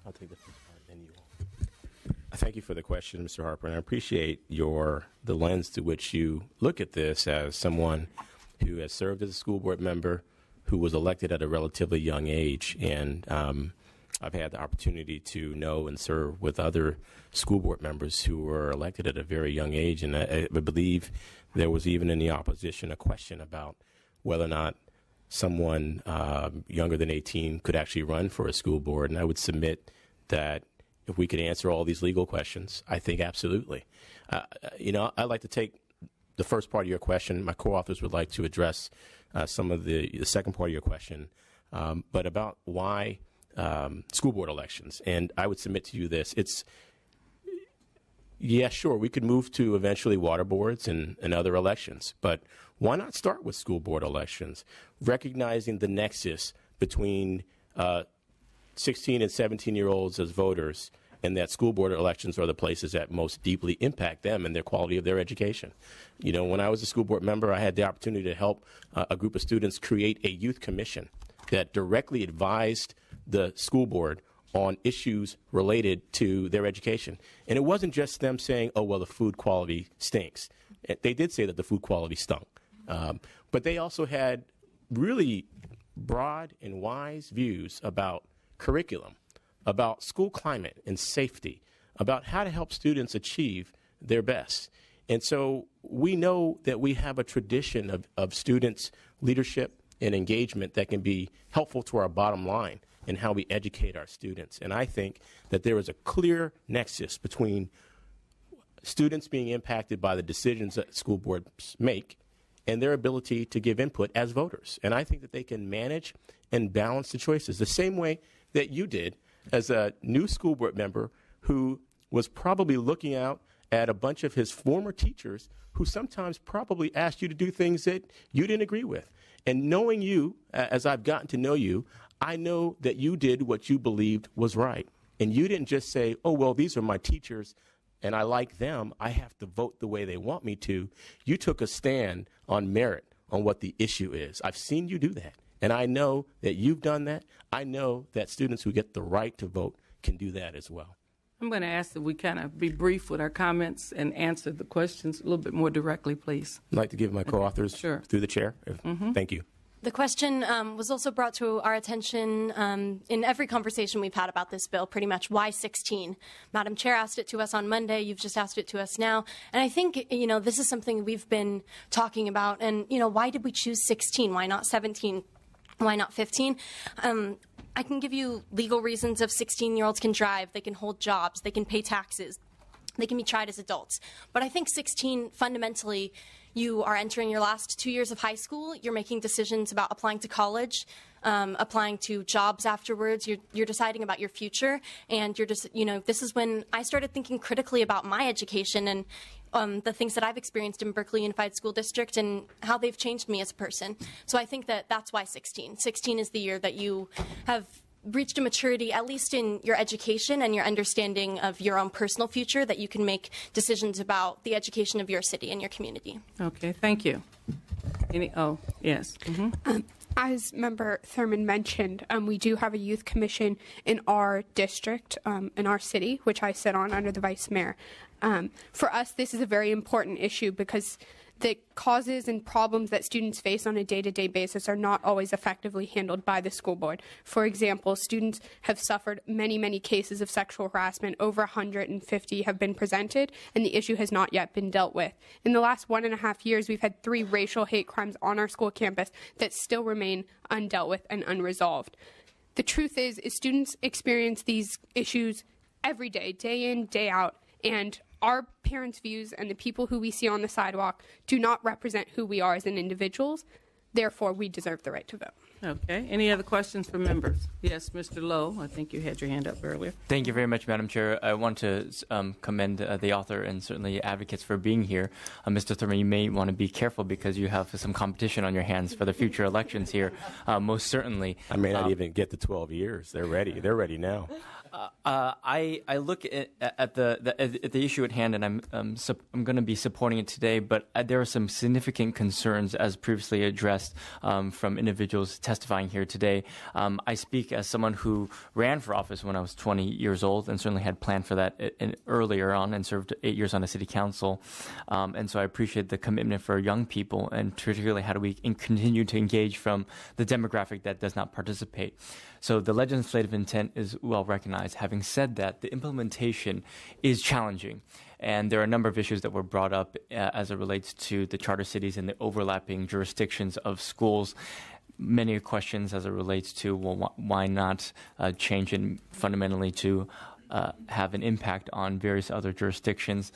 I'll take the first part, then you all. Thank you for the question, Mr. Harper, and I appreciate the lens to which you look at this as someone who has served as a school board member, who was elected at a relatively young age, and I've had the opportunity to know and serve with other school board members who were elected at a very young age, and I believe there was even in the opposition a question about whether or not someone younger than 18 could actually run for a school board, and I would submit that if we could answer all these legal questions, I think absolutely. I'd like to take the first part of your question. My co-authors would like to address some of the second part of your question, but about why school board elections. And I would submit to you this. Yeah, sure, we could move to eventually water boards and other elections, but why not start with school board elections, recognizing the nexus between 16 and 17-year-olds as voters, and that school board elections are the places that most deeply impact them and their quality of their education. When I was a school board member, I had the opportunity to help a group of students create a youth commission that directly advised the school board on issues related to their education. And it wasn't just them saying, oh, well, the food quality stinks. They did say that the food quality stunk. But they also had really broad and wise views about curriculum, about school climate and safety, about how to help students achieve their best. And so we know that we have a tradition of students' leadership and engagement that can be helpful to our bottom line in how we educate our students. And I think that there is a clear nexus between students being impacted by the decisions that school boards make and their ability to give input as voters. And I think that they can manage and balance the choices the same way that you did as a new school board member who was probably looking out at a bunch of his former teachers who sometimes probably asked you to do things that you didn't agree with. And knowing you, as I've gotten to know you, I know that you did what you believed was right. And you didn't just say, oh, well, these are my teachers and I like them, I have to vote the way they want me to. You took a stand on merit, on what the issue is. I've seen you do that. And I know that you've done that. I know that students who get the right to vote can do that as well. I'm going to ask that we kind of be brief with our comments and answer the questions a little bit more directly, please. I'd like to give my co-authors through the chair. Thank you. The question was also brought to our attention in every conversation we've had about this bill, pretty much. Why 16? Madam Chair asked it to us on Monday. You've just asked it to us now. And I think, this is something we've been talking about. And, why did we choose 16? Why not 17? Why not 15? I can give you legal reasons of 16-year-olds can drive, they can hold jobs, they can pay taxes, they can be tried as adults. But I think 16, fundamentally, you are entering your last 2 years of high school, you're making decisions about applying to college, applying to jobs afterwards, you're deciding about your future, and you're just, this is when I started thinking critically about my education and the things that I've experienced in Berkeley Unified School District and how they've changed me as a person. So I think that that's why 16. 16 is the year that you have reached a maturity, at least in your education and your understanding of your own personal future, that you can make decisions about the education of your city and your community. Okay, thank you. Yes. As Member Thurman mentioned, we do have a youth commission in our district, in our city, which I sit on under the vice mayor. For us, this is a very important issue because the causes and problems that students face on a day-to-day basis are not always effectively handled by the school board. For example, students have suffered many, many cases of sexual harassment. Over 150 have been presented, and the issue has not yet been dealt with. In the last 1.5 years, we've had 3 racial hate crimes on our school campus that still remain undealt with and unresolved. The truth is students experience these issues every day in, day out, and our parents' views and the people who we see on the sidewalk do not represent who we are as individuals. Therefore, we deserve the right to vote. Okay. Any other questions from members? Yes, Mr. Lowe, I think you had your hand up earlier. Thank you very much, Madam Chair. I want to commend the author and certainly advocates for being here. Mr. Thurman, you may want to be careful because you have some competition on your hands for the future elections here, most certainly. I may not even get to 12 years. They're ready. They're ready now. I look at the issue at hand, and I'm going to be supporting it today. But there are some significant concerns, as previously addressed from individuals testifying here today. I speak as someone who ran for office when I was 20 years old, and certainly had planned for that earlier on, and served 8 years on the city council. And so I appreciate the commitment for young people, and particularly how do we continue to engage from the demographic that does not participate. So the legislative intent is well recognized. Having said that, the implementation is challenging. And there are a number of issues that were brought up as it relates to the charter cities and the overlapping jurisdictions of schools. Many questions as it relates to, well, why not change it fundamentally to have an impact on various other jurisdictions,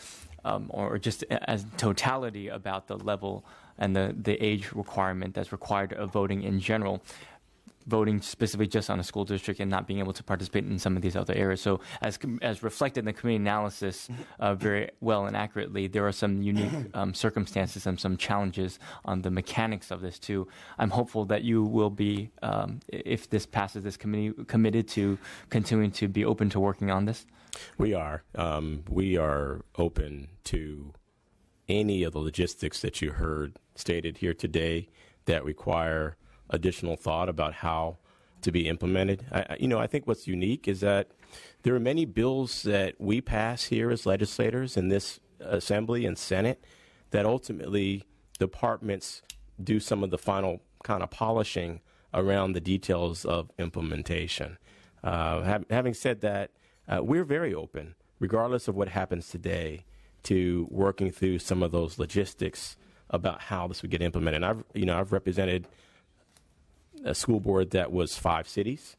or just as totality about the level and the age requirement that's required of voting in general. Voting specifically just on a school district and not being able to participate in some of these other areas. So as reflected in the committee analysis very well and accurately, there are some unique circumstances and some challenges on the mechanics of this too. I'm hopeful that you will be, if this passes this committee, committed to continuing to be open to working on this. We are. We are open to any of the logistics that you heard stated here today that require additional thought about how to be implemented. I think what's unique is that there are many bills that we pass here as legislators in this Assembly and Senate that ultimately departments do some of the final kind of polishing around the details of implementation. Having said that, we're very open, regardless of what happens today, to working through some of those logistics about how this would get implemented. And I've represented a school board that was 5 cities,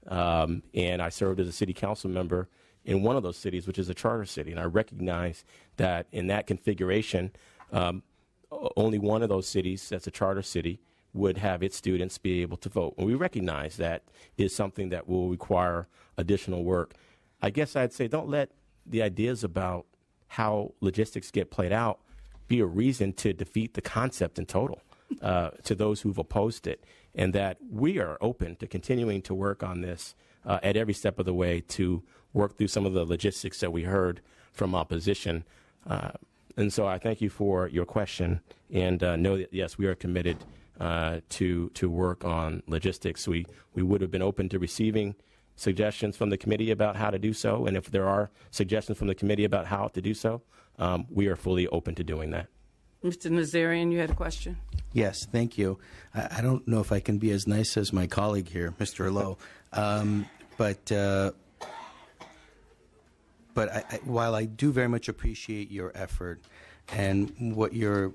and I served as a city council member in one of those cities, which is a charter city. And I recognize that in that configuration, only one of those cities, that's a charter city, would have its students be able to vote. And we recognize that is something that will require additional work. I guess I'd say don't let the ideas about how logistics get played out be a reason to defeat the concept in total to those who've opposed it. And that we are open to continuing to work on this at every step of the way to work through some of the logistics that we heard from opposition. And so I thank you for your question, and know that, yes, we are committed to work on logistics. We would have been open to receiving suggestions from the committee about how to do so, and if there are suggestions from the committee about how to do so, we are fully open to doing that. Mr. Nazarian, you had a question? Yes, thank you. I don't know if I can be as nice as my colleague here, Mr. Lowe, but while I do very much appreciate your effort and what your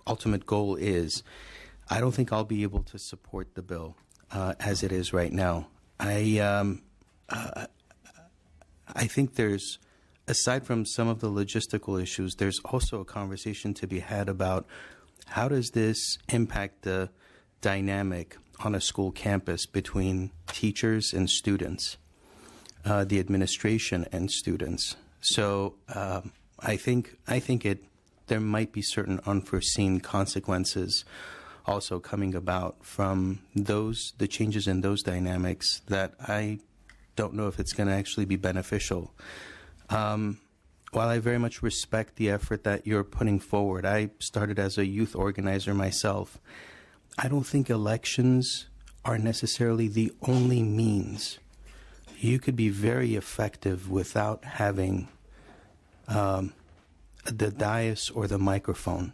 ultimate goal is, I don't think I'll be able to support the bill as it is right now. I think there's, aside from some of the logistical issues, there's also a conversation to be had about how does this impact the dynamic on a school campus between teachers and students, the administration and students. So I think there might be certain unforeseen consequences also coming about from the changes in those dynamics that I don't know if it's going to actually be beneficial. While I very much respect the effort that you're putting forward, I started as a youth organizer myself. I don't think elections are necessarily the only means. You could be very effective without having the dais or the microphone.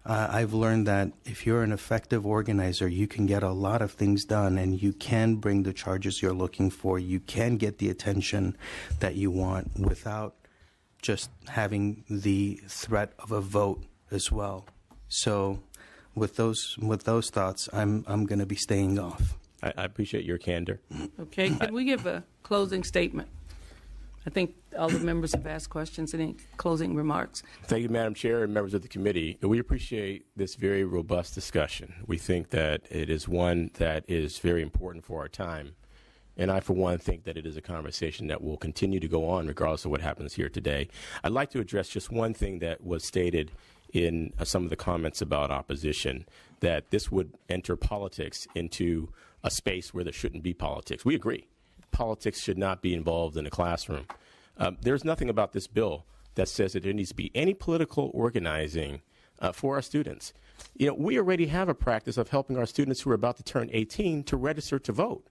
I've learned that if you're an effective organizer, you can get a lot of things done, and you can bring the charges you're looking for. You can get the attention that you want without just having the threat of a vote as well. So with those thoughts, I'm going to be staying off. I appreciate your candor. Okay, can we give a closing statement? I think all the members have asked questions. Any closing remarks? Thank you, Madam Chair and members of the committee. We appreciate this very robust discussion. We think that it is one that is very important for our time. And I, for one, think that it is a conversation that will continue to go on regardless of what happens here today. I'd like to address just one thing that was stated in some of the comments about opposition, that this would enter politics into a space where there shouldn't be politics. We agree. politics should not be involved in the classroom. There's nothing about this bill that says that there needs to be any political organizing for our students. You know, we already have a practice of helping our students who are about to turn 18 to register to vote.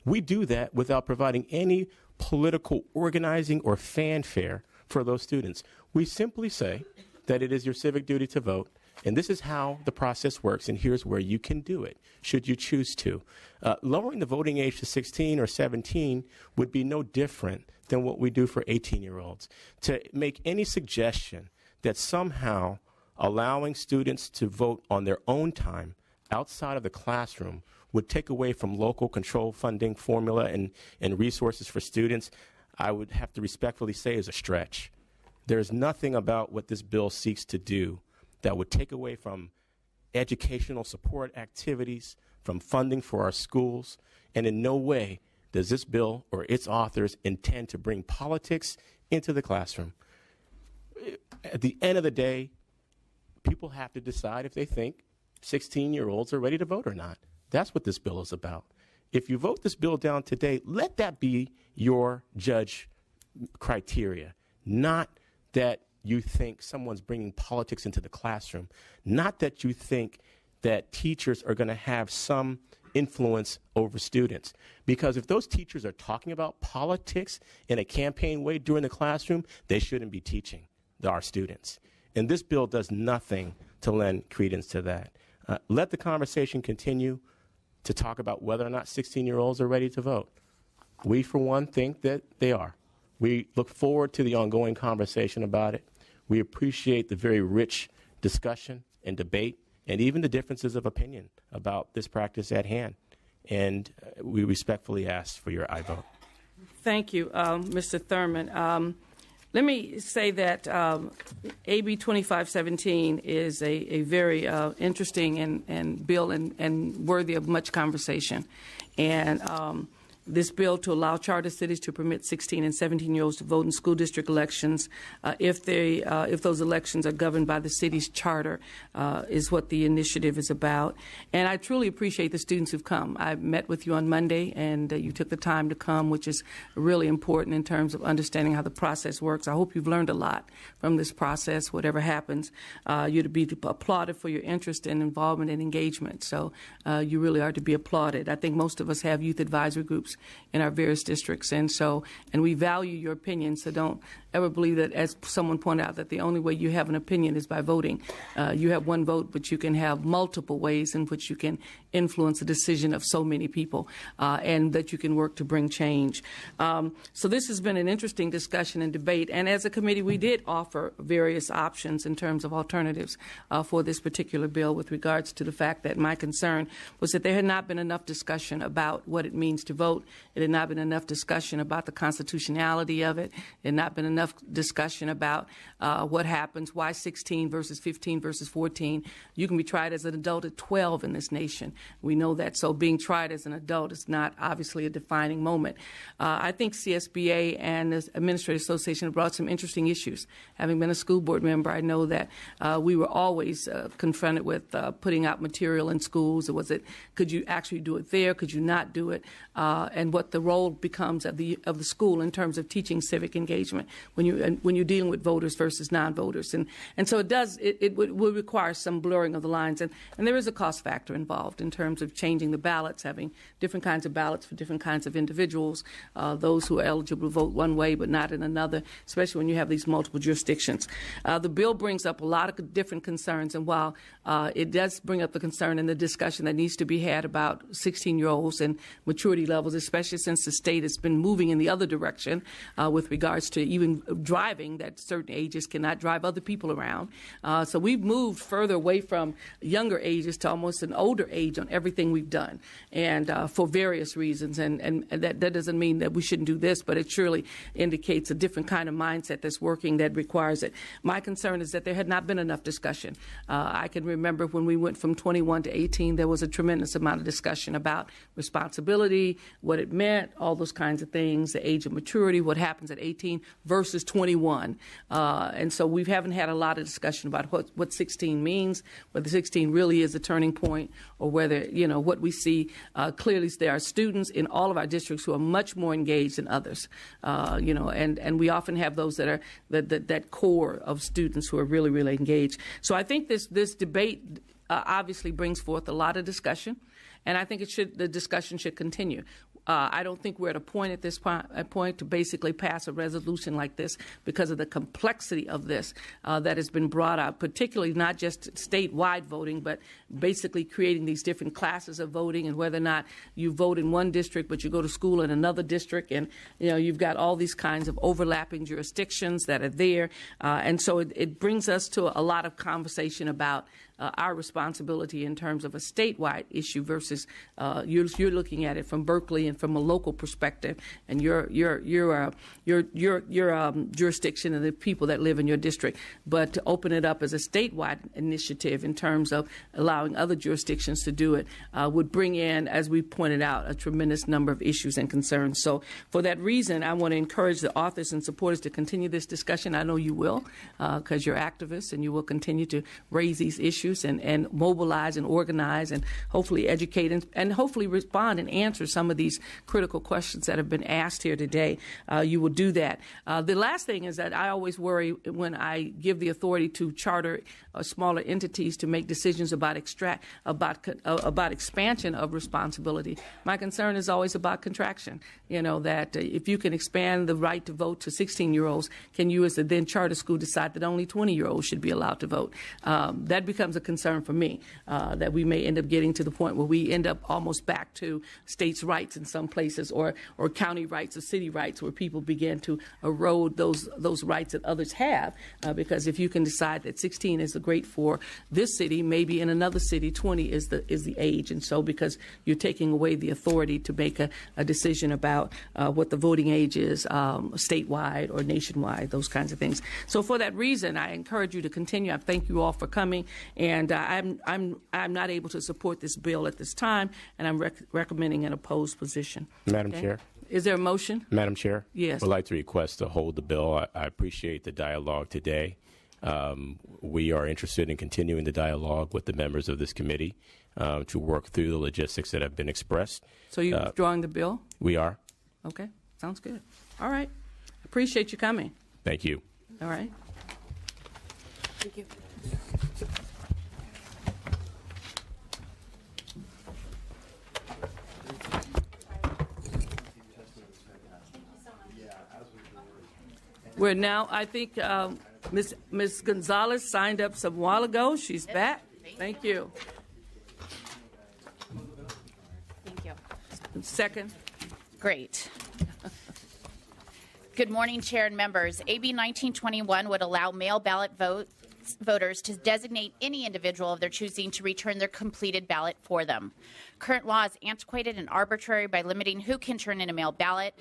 We do that without providing any political organizing or fanfare for those students. We simply say that it is your civic duty to vote, and this is how the process works, and here's where you can do it, should you choose to. Lowering the voting age to 16 or 17 would be no different than what we do for 18-year-olds. To make any suggestion that somehow allowing students to vote on their own time outside of the classroom would take away from local control funding formula and resources for students, I would have to respectfully say is a stretch. There's nothing about what this bill seeks to do that would take away from educational support activities, from funding for our schools, and in no way does this bill or its authors intend to bring politics into the classroom. At the end of the day, people have to decide if they think 16-year-olds are ready to vote or not. That's what this bill is about. If you vote this bill down today, let that be your judge criteria, not that you think someone's bringing politics into the classroom, not that you think that teachers are going to have some influence over students. Because if those teachers are talking about politics in a campaign way during the classroom, they shouldn't be teaching our students. And this bill does nothing to lend credence to that. Let the conversation continue to talk about whether or not 16-year-olds are ready to vote. We, for one, think that they are. We look forward to the ongoing conversation about it. We appreciate the very rich discussion and debate and even the differences of opinion about this practice at hand. And we respectfully ask for your aye vote. Thank you, Mr. Thurman. Let me say that AB 2517 is a very interesting and bill and worthy of much conversation. And this bill to allow charter cities to permit 16 and 17-year-olds to vote in school district elections if those elections are governed by the city's charter is what the initiative is about. And I truly appreciate the students who've come. I met with you on Monday, and you took the time to come, which is really important in terms of understanding how the process works. I hope you've learned a lot from this process. Whatever happens, you're to be applauded for your interest and involvement and engagement. So you really are to be applauded. I think most of us have youth advisory groups in our various districts, and we value your opinion, so don't ever believe that, as someone pointed out, that the only way you have an opinion is by voting. You have one vote, but you can have multiple ways in which you can influence the decision of so many people, and that you can work to bring change. So this has been an interesting discussion and debate, and as a committee we did offer various options in terms of alternatives for this particular bill, with regards to the fact that my concern was that there had not been enough discussion about what it means to vote. It had not been enough discussion about the constitutionality of it. It had not been enough discussion about what happens, why 16 versus 15 versus 14. You can be tried as an adult at 12 in this nation. We know that. So being tried as an adult is not obviously a defining moment. I think CSBA and the Administrative Association have brought some interesting issues. Having been a school board member, I know that we were always confronted with putting out material in schools. Could you actually do it there? Could you not do it? And what the role becomes of the school in terms of teaching civic engagement when you're dealing with voters versus non-voters, and so it would require some blurring of the lines, and there is a cost factor involved in terms of changing the ballots, having different kinds of ballots for different kinds of individuals, those who are eligible to vote one way but not in another, especially when you have these multiple jurisdictions. The bill brings up a lot of different concerns, and while it does bring up the concern and the discussion that needs to be had about 16-year-olds and maturity levels, especially since the state has been moving in the other direction with regards to even driving, that certain ages cannot drive other people around. So we've moved further away from younger ages to almost an older age on everything we've done, and for various reasons. And that doesn't mean that we shouldn't do this, but it surely indicates a different kind of mindset that's working that requires it. My concern is that there had not been enough discussion. I can remember when we went from 21 to 18, there was a tremendous amount of discussion about responsibility, what it meant, all those kinds of things, the age of maturity, what happens at 18 versus 21. And so we haven't had a lot of discussion about what 16 means, whether 16 really is a turning point, or whether whether, what we see clearly is there are students in all of our districts who are much more engaged than others, and we often have those that are that core of students who are really, really engaged. So I think this debate obviously brings forth a lot of discussion, and I think the discussion should continue. I don't think we're at a point at this point to basically pass a resolution like this because of the complexity of this that has been brought out, particularly not just statewide voting, but basically creating these different classes of voting and whether or not you vote in one district but you go to school in another district, and you've got all these kinds of overlapping jurisdictions that are there, and so it brings us to a lot of conversation about our responsibility in terms of a statewide issue versus you're looking at it from Berkeley and from a local perspective, and your jurisdiction and the people that live in your district. But to open it up as a statewide initiative in terms of allowing other jurisdictions to do it would bring in, as we pointed out, a tremendous number of issues and concerns. So for that reason, I want to encourage the authors and supporters to continue this discussion. I know you will, because you're activists and you will continue to raise these issues and mobilize and organize and hopefully educate and hopefully respond and answer some of these critical questions that have been asked here today. You will do that. The last thing is that I always worry when I give the authority to charter smaller entities to make decisions about expansion of responsibility. My concern is always about contraction. That if you can expand the right to vote to 16-year-olds, can you as a then charter school decide that only 20-year-olds should be allowed to vote? That becomes a concern for me, that we may end up getting to the point where we end up almost back to states' rights in some places, or county rights or city rights, where people begin to erode those rights that others have. Because if you can decide that 16 is the great for this city, maybe in another city 20 is the age, and so because you're taking away the authority to make a decision about what the voting age is statewide or nationwide, those kinds of things. So for that reason, I encourage you to continue. I thank you all for coming. And I'm not able to support this bill at this time, and I'm recommending an opposed position. Madam Chair. Is there a motion? Madam Chair. Yes. I would like to request to hold the bill. I appreciate the dialogue today. We are interested in continuing the dialogue with the members of this committee to work through the logistics that have been expressed. So you're withdrawing the bill? We are. Okay. Sounds good. All right. Appreciate you coming. Thank you. All right. Thank you. We're now, I think Ms. Gonzalez signed up some while ago. She's back. Thank you. Thank you. Second. Great. Good morning, Chair and members. AB 1921 would allow mail ballot voters to designate any individual of their choosing to return their completed ballot for them. Current law is antiquated and arbitrary by limiting who can turn in a mail ballot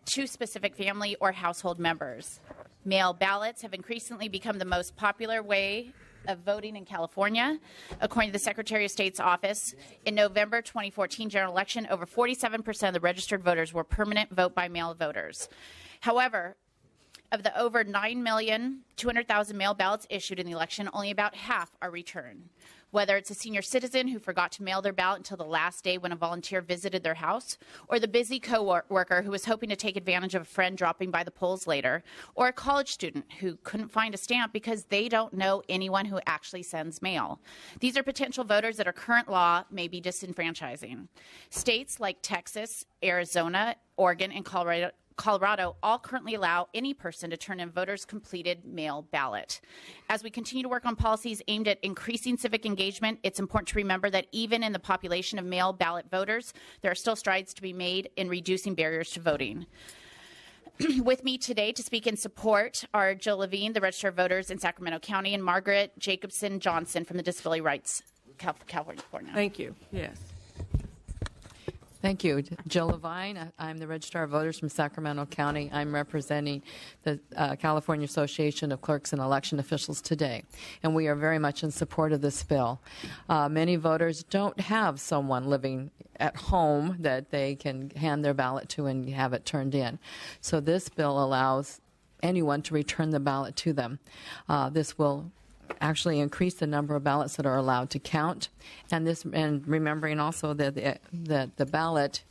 to specific family or household members. Mail ballots have increasingly become the most popular way of voting in California. According to the Secretary of State's office, in November 2014 general election, over 47% of the registered voters were permanent vote-by-mail voters. However, of the over 9,200,000 mail ballots issued in the election, only about half are returned. Whether it's a senior citizen who forgot to mail their ballot until the last day when a volunteer visited their house, or the busy co-worker who was hoping to take advantage of a friend dropping by the polls later, or a college student who couldn't find a stamp because they don't know anyone who actually sends mail. These are potential voters that our current law may be disenfranchising. States like Texas, Arizona, Oregon, and Colorado all currently allow any person to turn in voters' completed mail ballot. As we continue to work on policies aimed at increasing civic engagement, it's important to remember that even in the population of mail ballot voters, there are still strides to be made in reducing barriers to voting. With me today to speak in support are Jill Levine, the Register of Voters in Sacramento County, and Margaret Jacobson Johnson from the Disability Rights California. Thank you. Yes. Thank you. Jill Levine. I'm the Registrar of Voters from Sacramento County. I'm representing the California Association of Clerks and Election Officials today, and we are very much in support of this bill. Many voters don't have someone living at home that they can hand their ballot to and have it turned in. So this bill allows anyone to return the ballot to them. This will actually increase the number of ballots that are allowed to count, and remembering also that the ballot,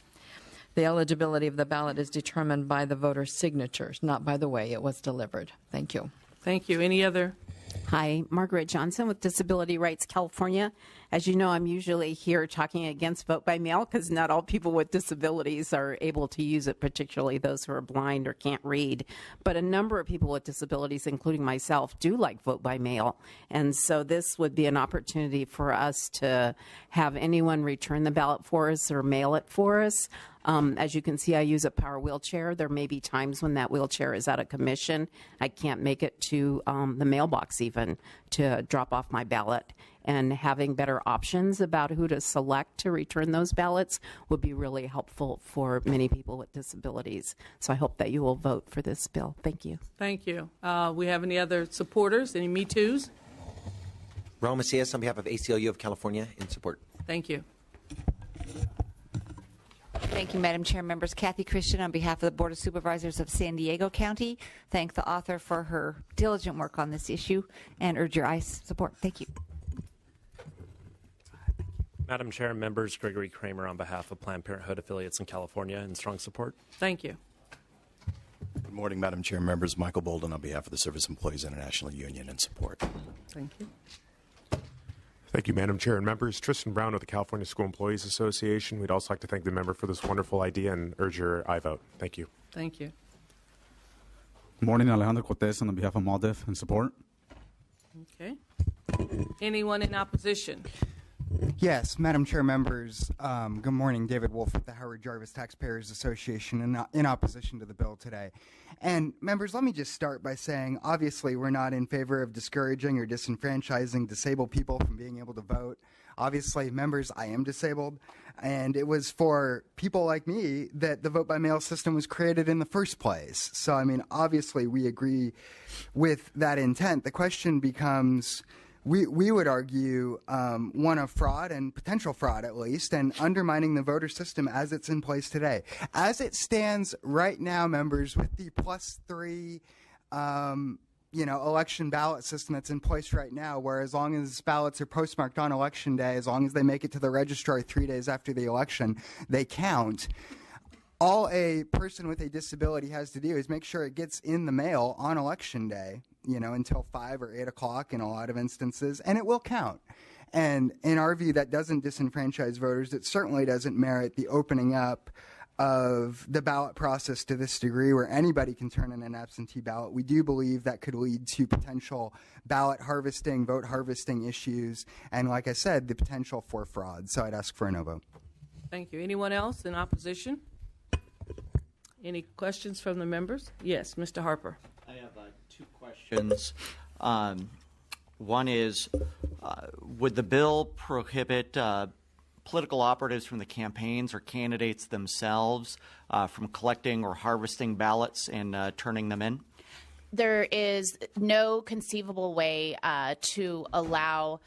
the eligibility of the ballot is determined by the voter's signatures, not by the way it was delivered. Thank you. Thank you. Any other? Hi, Margaret Johnson with Disability Rights California. As you know, I'm usually here talking against vote by mail because not all people with disabilities are able to use it, particularly those who are blind or can't read. But a number of people with disabilities, including myself, do like vote by mail. And so this would be an opportunity for us to have anyone return the ballot for us or mail it for us. As you can see, I use a power wheelchair. There may be times when that wheelchair is out of commission. I can't make it to the mailbox even to drop off my ballot. And having better options about who to select to return those ballots would be really helpful for many people with disabilities. So I hope that you will vote for this bill. Thank you. Thank you. We have any other supporters? Any Me Too's? Raul Macias on behalf of ACLU of California in support. Thank you. Thank you, Madam Chair. Members, Kathy Christian on behalf of the Board of Supervisors of San Diego County. Thank the author for her diligent work on this issue and urge your support. Thank you. Madam Chair and members, Gregory Kramer on behalf of Planned Parenthood affiliates in California in strong support. Thank you. Good morning, Madam Chair and members. Michael Bolden on behalf of the Service Employees International Union in support. Thank you. Thank you, Madam Chair and members. Tristan Brown with the California School Employees Association. We'd also like to thank the member for this wonderful idea and urge your aye vote. Thank you. Thank you. Good morning, Alejandro Cortez on behalf of MALDEF in support. Okay. Anyone in opposition? Yes, Madam Chair, members, good morning. David Wolf with the Howard Jarvis Taxpayers Association in opposition to the bill today. And members, let me just start by saying, obviously, we're not in favor of discouraging or disenfranchising disabled people from being able to vote. Obviously, members, I am disabled, and it was for people like me that the vote-by-mail system was created in the first place. So, I mean, obviously, we agree with that intent. The question becomes, we would argue one of fraud and potential fraud, at least, and undermining the voter system as it's in place today. As it stands right now, members, with the +3 election ballot system that's in place right now, where as long as ballots are postmarked on Election Day, as long as they make it to the registrar 3 days after the election, they count. All a person with a disability has to do is make sure it gets in the mail on Election Day, until 5 or 8 o'clock in a lot of instances, and it will count. And in our view, that doesn't disenfranchise voters. It certainly doesn't merit the opening up of the ballot process to this degree where anybody can turn in an absentee ballot. We do believe that could lead to potential ballot harvesting, vote harvesting issues, and like I said, the potential for fraud. So I'd ask for a no vote. Thank you. Anyone else in opposition? Any questions from the members? Yes, Mr. Harper. I have 2 questions. One is, would the bill prohibit political operatives from the campaigns or candidates themselves from collecting or harvesting ballots and turning them in? There is no conceivable way to allow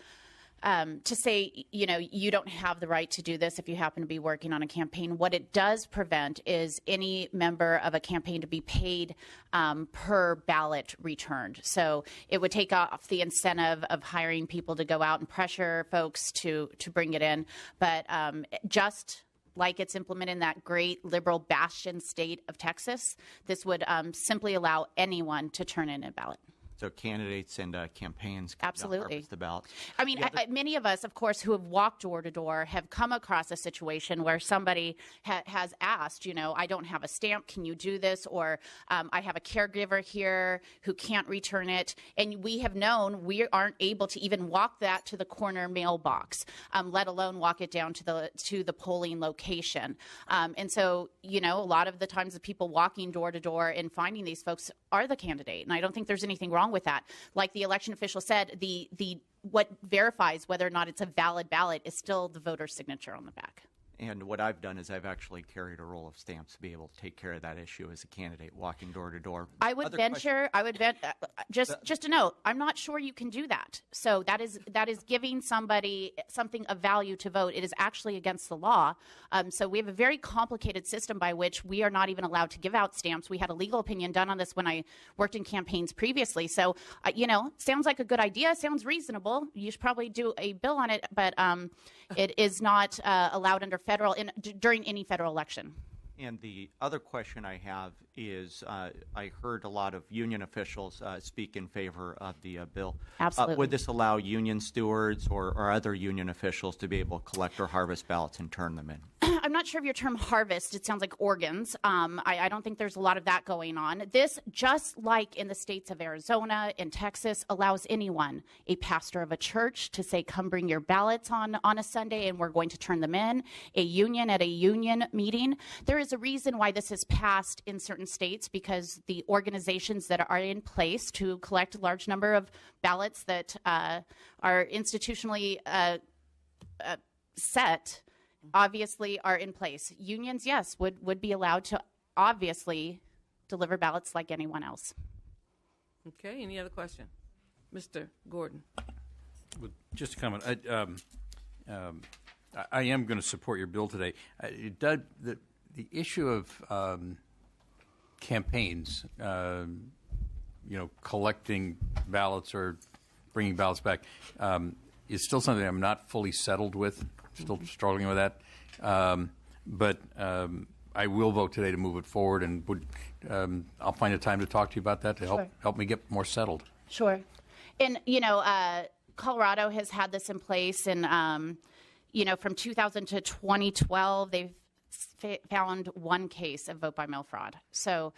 to say, you don't have the right to do this if you happen to be working on a campaign. What it does prevent is any member of a campaign to be paid per ballot returned. So it would take off the incentive of hiring people to go out and pressure folks to bring it in. But just like it's implemented in that great liberal bastion state of Texas, this would simply allow anyone to turn in a ballot. So candidates and campaigns can harvest the ballot. I mean, many of us, of course, who have walked door to door have come across a situation where somebody has asked, I don't have a stamp, can you do this? Or I have a caregiver here who can't return it. And we have known we aren't able to even walk that to the corner mailbox, let alone walk it down to the polling location. And so, a lot of the times the people walking door to door and finding these folks are the candidate. And I don't think there's anything wrong with that. Like the election official said, what verifies whether or not it's a valid ballot is still the voter's signature on the back. And what I've done is I've actually carried a roll of stamps to be able to take care of that issue as a candidate walking door to door. I would venture. Just a note. I'm not sure you can do that. So that is giving somebody something of value to vote. It is actually against the law. So we have a very complicated system by which we are not even allowed to give out stamps. We had a legal opinion done on this when I worked in campaigns previously. So sounds like a good idea. Sounds reasonable. You should probably do a bill on it, but it is not allowed under during any federal election. And the other question I have is I heard a lot of union officials speak in favor of the bill. Absolutely. Would this allow union stewards or other union officials to be able to collect or harvest ballots and turn them in? I'm not sure of your term harvest. It sounds like organs. I don't think there's a lot of that going on. This, just like in the states of Arizona and Texas, allows anyone, a pastor of a church, to say, come bring your ballots on a Sunday and we're going to turn them in, a union at a union meeting. There is a reason why this is passed in certain states, because the organizations that are in place to collect a large number of ballots that are institutionally set obviously are in place. Unions, yes, would be allowed to obviously deliver ballots like anyone else. Okay, any other question? Mr. Gordon. Well, just a comment. I am going to support your bill today. The issue of campaigns, collecting ballots or bringing ballots back, is still something I'm not fully settled with. Still struggling with that, but I will vote today to move it forward, and I'll find a time to talk to you about that to help me get more settled. Sure. And Colorado has had this in place, and from 2000 to 2012, they've found one case of vote by mail fraud. So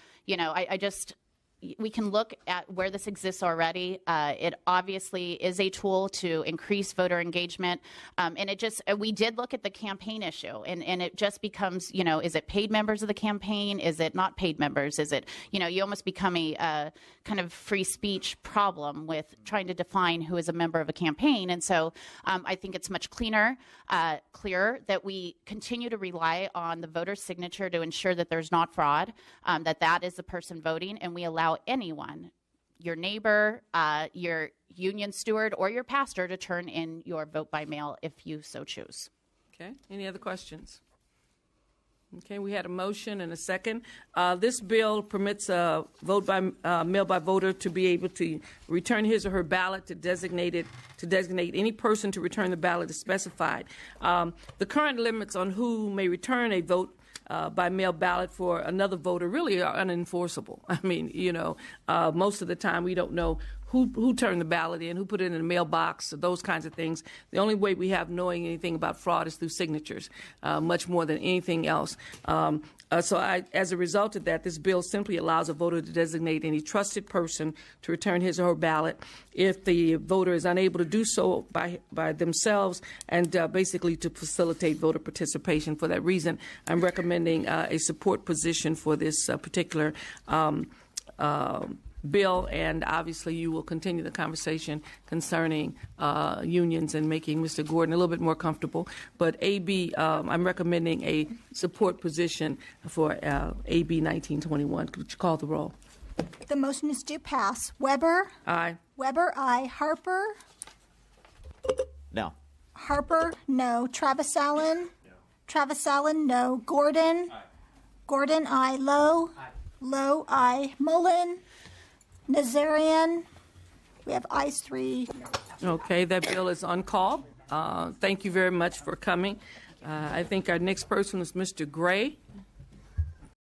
we can look at where this exists already. It obviously is a tool to increase voter engagement. And we did look at the campaign issue, and it just becomes, is it paid members of the campaign? Is it not paid members? Is it, you almost become a kind of free speech problem with trying to define who is a member of a campaign. And so I think it's much clearer that we continue to rely on the voter's signature to ensure that there's not fraud, that is the person voting, and we allow anyone, your neighbor, your union steward, or your pastor, to turn in your vote by mail if you so choose. Okay, any other questions? Okay, we had a motion and a second. This bill permits a vote by mail by voter to be able to return his or her ballot to designate any person to return the ballot is specified. The current limits on who may return a vote by mail ballot for another voter really are unenforceable. I mean, most of the time we don't know who turned the ballot in, who put it in the mailbox, those kinds of things. The only way we have knowing anything about fraud is through signatures, much more than anything else. As a result of that, this bill simply allows a voter to designate any trusted person to return his or her ballot if the voter is unable to do so by themselves, and basically to facilitate voter participation. For that reason, I'm recommending a support position for this particular bill, and obviously you will continue the conversation concerning unions and making Mr. Gordon a little bit more comfortable. But I'm recommending a support position for AB 1921. Could you call the roll? The motion is to pass. Weber? Aye. Weber, aye. Harper? No. Harper, no. Travis Allen? No. Travis Allen, no. Gordon? Aye. Gordon, aye. Lowe? Aye. Lowe, aye. Mullen? Nazarian, we have ayes 3. Okay, that bill is on call. Thank you very much for coming. I think our next person is Mr. Gray.